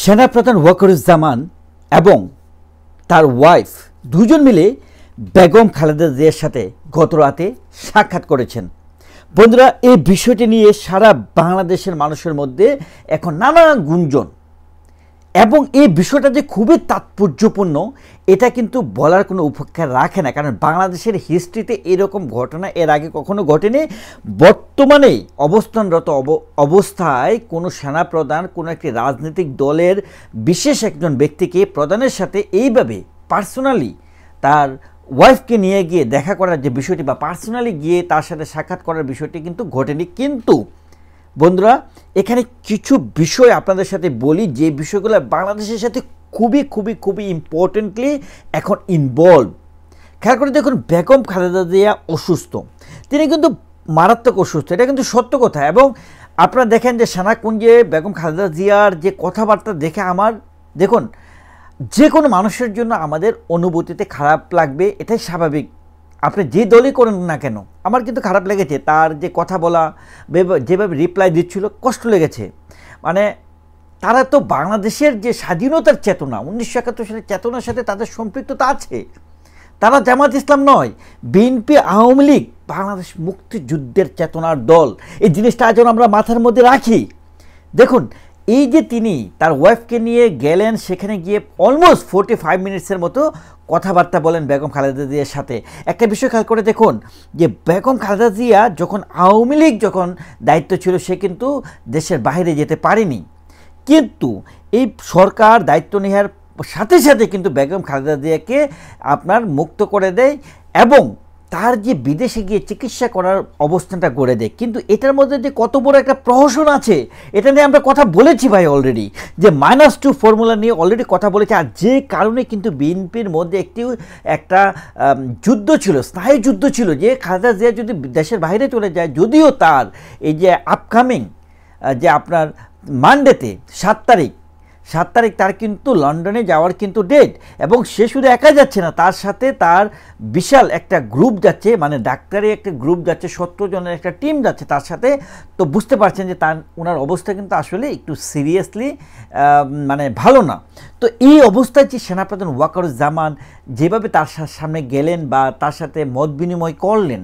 সেনাপ্রধান ওয়াকারুজ্জামান এবং তার ওয়াইফ দুজন মিলে বেগম খালেদা জিয়ার সাথে গত রাতে সাক্ষাৎ করেছেন। বন্ধুরা, এই বিষয়টি নিয়ে সারা বাংলাদেশের মানুষের মধ্যে এখন নানা গুঞ্জন, এবং এই বিষয়টা যে খুবই তাৎপর্যপূর্ণ এটা কিন্তু বলার কোনো উপেক্ষা রাখে না, কারণ বাংলাদেশের হিস্ট্রিতে এরকম ঘটনা এর আগে কখনো ঘটেনি। বর্তমানে অবস্থানরত অবস্থায় কোনো সেনাপ্রধান কোনো একটি রাজনৈতিক দলের বিশেষ একজন ব্যক্তিকে প্রধানের সাথে এইভাবে পার্সোনালি তার ওয়াইফকে নিয়ে গিয়ে দেখা করার যে বিষয়টি বা পার্সোনালি গিয়ে তার সাথে সাক্ষাৎ করার বিষয়টি কিন্তু ঘটেনি। কিন্তু বন্ধুরা, এখানে কিছু বিষয় আপনাদের সাথে বলি যে বিষয়গুলো বাংলাদেশের সাথে খুবই খুবই খুবই ইম্পর্টেন্টলি এখন ইনভলভ। খেয়াল করে দেখুন, বেগম খালেদা জিয়া অসুস্থ, তিনি কিন্তু মারাত্মক অসুস্থ, এটা কিন্তু সত্য কথা। এবং আপনারা দেখেন যে সেনাকুঞ্জে বেগম খালেদা জিয়ার যে কথাবার্তা দেখে আমার দেখুন, যে কোনো মানুষের জন্য আমাদের অনুভূতিতে খারাপ লাগবে, এটাই স্বাভাবিক। আপনি যে দলই করেন না কেন, আমার কিন্তু খারাপ লেগেছে। তার যে কথা বলা, যেভাবে রিপ্লাই দিচ্ছিল, কষ্ট লেগেছে। মানে তারা তো বাংলাদেশের যে স্বাধীনতার চেতনা, 1971 সালের চেতনার সাথে তাদের সম্পৃক্ততা আছে। তারা জামাত ইসলাম নয়, বিএনপি, আওয়ামী লীগ বাংলাদেশ মুক্তিযুদ্ধের চেতনার দল। এই জিনিসটা আজ আমরা মাথার মধ্যে রাখি। দেখুন, এই যে তিনি তার ওয়াইফকে নিয়ে গেলেন, সেখানে গিয়ে অলমোস্ট 45 মিনিটসের মতো কথাবার্তা বলেন বেগম খালেদা জিয়ার সাথে। একটা বিষয় খেয়াল করে দেখুন যে বেগম খালেদা জিয়া যখন আওয়ামী লীগ যখন দায়িত্ব ছিল, সে কিন্তু দেশের বাইরে যেতে পারেনি। কিন্তু এই সরকার দায়িত্ব নেওয়ার সাথে সাথে কিন্তু বেগম খালেদা জিয়াকে আপনার মুক্ত করে দেয় এবং তার যে বিদেশে গিয়ে চিকিৎসা করার অবস্থানটা করে দেয়। কিন্তু এটার মধ্যে যে কত বড় একটা প্রহসন আছে, এটা নিয়ে আমরা কথা বলেছি ভাই অলরেডি, যে -2 ফর্মুলা নিয়ে অলরেডি কথা বলেছি। আর যে কারণে কিন্তু বিএনপির মধ্যে একটা যুদ্ধ ছিল, স্নায়ু যুদ্ধ ছিল, যে খালেদা জিয়া যদি দেশের বাইরে চলে যায়, যদিও তার এই যে আপকামিং যে আপনার মানডেতে 7 তারিখ তার কিন্তু লন্ডনে যাওয়ার কিন্তু ডেট, এবং সে শুধু একা যাচ্ছে না, তার সাথে তার বিশাল একটা গ্রুপ যাচ্ছে, মানে ডাক্তারি একটা গ্রুপ যাচ্ছে, 70 জনের একটা টিম যাচ্ছে তার সাথে। তো বুঝতে পারছেন যে ওনার অবস্থা কিন্তু আসলে একটু সিরিয়াসলি মানে ভালো না। তো এই অবস্থায় যে সেনাপ্রধান ওয়াকারুজ্জামান যেভাবে তার সামনে গেলেন বা তার সাথে মত বিনিময় করলেন,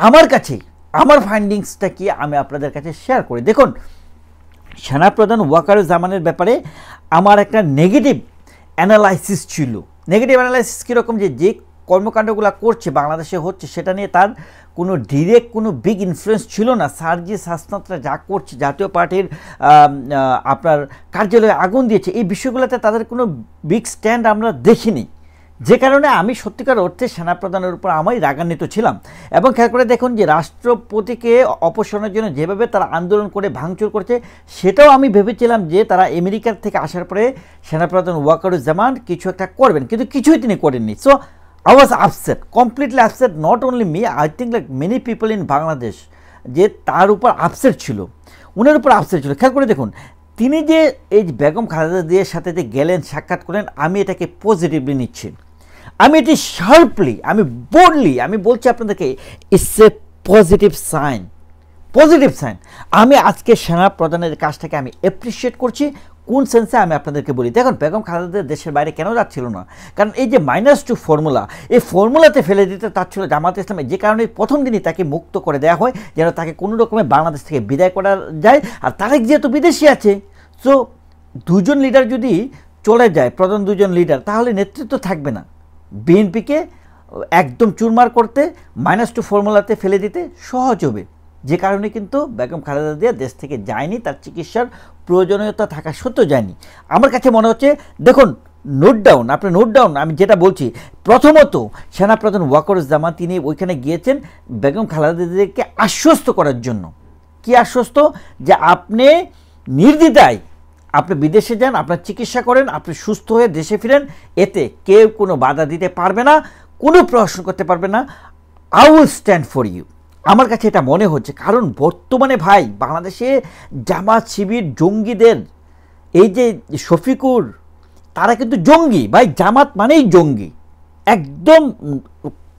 আমার কাছে আমার ফাইন্ডিংসটা কি আমি আপনাদের কাছে শেয়ার করি। দেখুন, সেনাপ্রধান ওয়াকারুজ্জামানের ব্যাপারে আমার একটা নেগেটিভ অ্যানালাইসিস ছিল। নেগেটিভ অ্যানালাইসিস কীরকম, যে কর্মকাণ্ডগুলো করছে বাংলাদেশে হচ্ছে, সেটা নিয়ে তার কোনো ডিরেক্ট কোনো বিগ ইনফ্লুয়েন্স ছিল না। সার্জিস হাসনাতরা যা করছে, জাতীয় পার্টির আপনার কার্যালয়ে আগুন দিয়েছে, এই বিষয়গুলোতে তাদের কোনো বিগ স্ট্যান্ড আমরা দেখিনি, যে কারণে আমি সত্যিকার অর্থে সেনাপ্রধানের উপর আমি রাগান্বিত ছিলাম। এবং খেয়াল করে দেখুন যে রাষ্ট্রপতিকে অপসারণের জন্য যেভাবে তারা আন্দোলন করে ভাঙচুর করছে, সেটাও আমি ভেবেছিলাম যে তারা আমেরিকার থেকে আসার পরে সেনাপ্রধান ওয়াকারুজ্জামান কিছু একটা করবেন, কিন্তু কিছুই তিনি করেননি। So I was upset, completely upset, not only me, I think like many people in Bangladesh, যে তার উপর আপসেট ছিল, উনার উপর আপসেট ছিল। খেয়াল করে দেখুন, তিনি যে এই বেগম খালেদা জিয়ার সাথে যে গেলেন, সাক্ষাৎ করলেন, আমি এটাকে পজিটিভলি নিচ্ছি। আমি এটি শার্পলি, আমি বোল্ডলি আমি বলছি আপনাদেরকে, ইটস এ পজিটিভ সাইন। আমি আজকে সেনাপ্রধানের কাজটাকে আমি অ্যাপ্রিসিয়েট করছি। কোন সেন্সে আমি আপনাদেরকে বলি, দেখুন বেগম খালেদা দেশের বাইরে কেন যাচ্ছিল না, কারণ এই যে -2 ফর্মুলা, এই ফর্মুলাতে ফেলে দিতে চাচ্ছিল জামাত ইসলামে, যে কারণে প্রথম দিনই তাকে মুক্ত করে দেওয়া হয়, যেন তাকে কোনো রকমে বাংলাদেশ থেকে বিদায় করা যায়। আর তারেক যেহেতু বিদেশি আছে, সো দুজন লিডার যদি চলে যায়, প্রধান দুজন লিডার, তাহলে নেতৃত্ব থাকবে না। বিএনপিকে একদম চুরমার করতে, -2 ফর্মুলাতে ফেলে দিতে সহজ হবে, যে কারণে কিন্তু বেগম খালেদা জিয়া দেশ থেকে যায়নি, তার চিকিৎসার প্রয়োজনীয়তা থাকা সত্ত্বেও যায়নি। আমার কাছে মনে হচ্ছে, দেখুন আপনি নোট ডাউন, আমি যেটা বলছি, প্রথমত সেনাপ্রধান ওয়াকারুজ্জামান তিনি ওইখানে গিয়েছেন বেগম খালেদা জিয়াকে আশ্বস্ত করার জন্য। কি আশ্বস্ত? যে আপনি নির্দ্বিধায় আপনি বিদেশে যান, আপনার চিকিৎসা করেন, আপনি সুস্থ হয়ে দেশে ফিরেন, এতে কেউ কোনো বাধা দিতে পারবে না, কোনো প্রশ্ন করতে পারবে না। I will stand for you. আমার কাছে এটা মনে হচ্ছে, কারণ বর্তমানে ভাই বাংলাদেশে জামাত শিবির জঙ্গিদের, এই যে শফিকুর, তারা কিন্তু জঙ্গি ভাই, জামাত মানেই জঙ্গি, একদম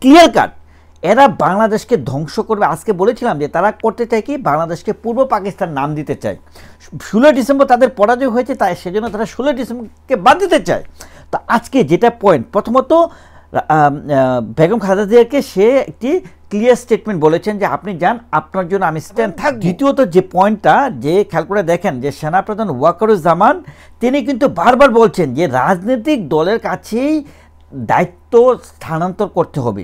ক্লিয়ার কাট। এরা বাংলাদেশকে ধ্বংস করবে। আজকে বলেছিলাম যে তারা করতে চায় কি, বাংলাদেশকে পূর্ব পাকিস্তান নাম দিতে চায়। 16 ডিসেম্বর তাদের পরাজয় হয়েছে, তাই সেজন্য তারা 16 ডিসেম্বরকে বাদ দিতে চায়। তো আজকে যেটা পয়েন্ট, প্রথমত বেগম খালেদা জিয়াকে সে একটি ক্লিয়ার স্টেটমেন্ট বলেছেন যে আপনি যান, আপনার জন্য আমি স্ট্যান্ড থাকব। দ্বিতীয়ত যে পয়েন্টটা, যে খেয়াল করে দেখেন যে সেনাপ্রধান ওয়াকারুজ্জামান তিনি কিন্তু বারবার বলছেন যে রাজনৈতিক দলের কাছেই দায়িত্ব স্থানান্তর করতে হবে।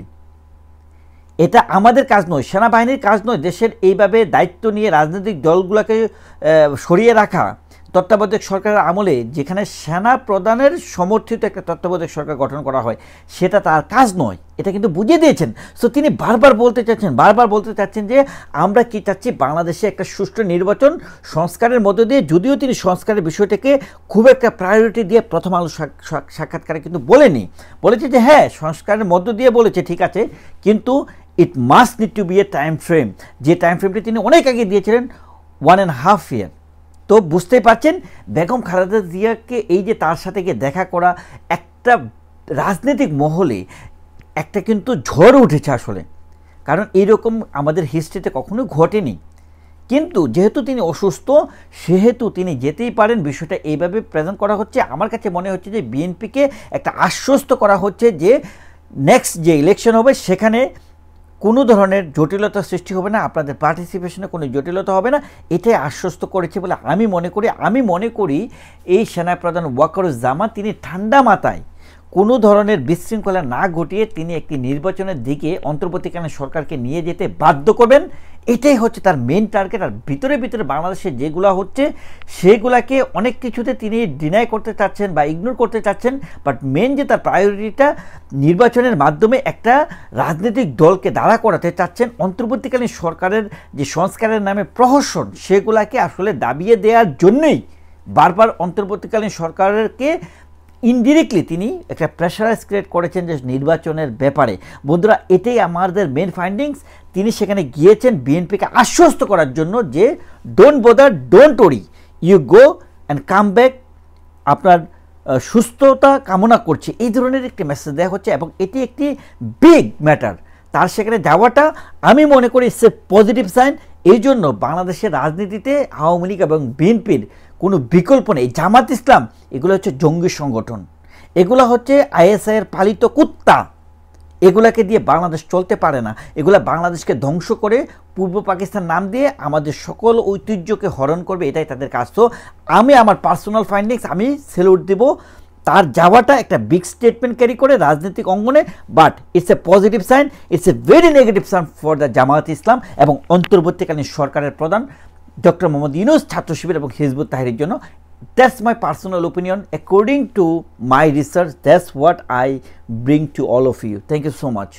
এটা আমাদের কাজ নয়, সেনাবাহিনীর কাজ নয় দেশের এইভাবে দায়িত্ব নিয়ে রাজনৈতিক দলগুলোকে সরিয়ে রাখা। তত্ত্বাবধায়ক সরকারের আমলে যেখানে সেনা প্রধানের সমর্থিত একটা তত্ত্বাবধায়ক সরকার গঠন করা হয়, সেটা তার কাজ নয়, এটা কিন্তু বুঝিয়ে দিয়েছেন। সো তিনি বারবার বলতে চাচ্ছেন যে আমরা কি চাচ্ছি, বাংলাদেশে একটা সুষ্ঠু নির্বাচন সংস্কারের মধ্য দিয়ে, যদিও তিনি সংস্কারের বিষয়টাকে খুব একটা প্রায়োরিটি দিয়ে প্রথম আলো সাক্ষাৎকারে কিন্তু বলেছে যে হ্যাঁ সংস্কারের মধ্য দিয়ে বলেছে ঠিক আছে, কিন্তু it must need to be a time frame, যে টাইম ফ্রেমটি তিনি অনেক আগে দিয়েছিলেন 1.5 ইয়ার। তো বুঝতেই পারছেন বেগম খালেদা জিয়াকে এই যে তার সাথে গিয়ে দেখা করা, একটা রাজনৈতিক মহলে একটা কিন্তু ঝড় উঠেছে আসলে, কারণ এইরকম আমাদের হিস্ট্রিতে কখনো ঘটেনি। কিন্তু যেহেতু তিনি অসুস্থ, সেহেতু তিনি যেতেই পারেন, বিষয়টা এইভাবে প্রেজেন্ট করা হচ্ছে। আমার কাছে মনে হচ্ছে যে বিএনপিকে একটা আশ্বস্ত করা হচ্ছে যে নেক্সট যে ইলেকশন হবে সেখানে কোনো ধরনের জটিলতা সৃষ্টি হবে না, আপনাদের পার্টিসিপেশনে কোনো জটিলতা হবে না, এটাই আশ্বস্ত করেছে বলে আমি মনে করি এই সেনাপ্রধান ওয়াকারুজ্জামান তিনি ঠান্ডা মাথায় কোনো ধরনের বিশৃঙ্খলা না ঘটিয়ে তিনি একটি নির্বাচনের দিকে অন্তর্বর্তীকালীন সরকারকে নিয়ে যেতে বাধ্য করবেন। এটাই হচ্ছে তার মেন টার্গেট। আর ভিতরে বাংলাদেশে যেগুলো হচ্ছে সেগুলাকে অনেক কিছুতে তিনি ডিনাই করতে চাচ্ছেন বা ইগনোর করতে চাচ্ছেন, বাট মেন যে তার প্রায়োরিটিটা নির্বাচনের মাধ্যমে একটা রাজনৈতিক দলকে দাঁড়া করাতে চাচ্ছেন। অন্তর্বর্তীকালীন সরকারের যে সংস্কারের নামে প্রহসন, সেগুলাকে আসলে দাবিয়ে দেওয়ার জন্যই বারবার অন্তর্বর্তীকালীন সরকারকে ইনডিরেক্টলি তিনি একটা প্রেশারাইজ ক্রিয়েট করেছেন যে নির্বাচনের ব্যাপারে। বন্ধুরা, এটাই আমাদের মেন ফাইন্ডিংস। তিনি সেখানে গিয়েছেন বিএনপিকে আশ্বস্ত করার জন্য যে don't bother, don't worry, you go and come back, আপনার সুস্থতা কামনা করছে, এই ধরনের একটি মেসেজ দেওয়া হচ্ছে। এবং এটি একটি বিগ ম্যাটার, তার সেখানে যাওয়াটা আমি মনে করি ইটস এ পজিটিভ সাইন। এই জন্য বাংলাদেশের রাজনীতিতে আওয়ামী লীগ এবং বিএনপির কোনো বিকল্প নেই। জামাত ইসলাম এগুলো হচ্ছে জঙ্গি সংগঠন, এগুলো হচ্ছে আইএসআইয়ের পালিত কুত্তা, এগুলাকে দিয়ে বাংলাদেশ চলতে পারে না। এগুলা বাংলাদেশকে ধ্বংস করে পূর্ব পাকিস্তান নাম দিয়ে আমাদের সকল ঐতিহ্যকে হরণ করবে, এটাই তাদের কাজ। তো আমি আমার পার্সোনাল ফাইন্ডিংস আমি স্যালুট দেব, তার যাওয়াটা একটা বিগ স্টেটমেন্ট ক্যারি করে রাজনৈতিক অঙ্গনে, but it's a positive sign, it's a very negative sign for the Jamaat Islam এবং অন্তর্বর্তীকালীন সরকারের প্রধান ডক্টর মোহাম্মদ ইউনূস, ছাত্র শিবির এবং হিজবুত তাহরীরের জন্য। That's my personal opinion. According to my research, that's what I bring to all of you. Thank you so much.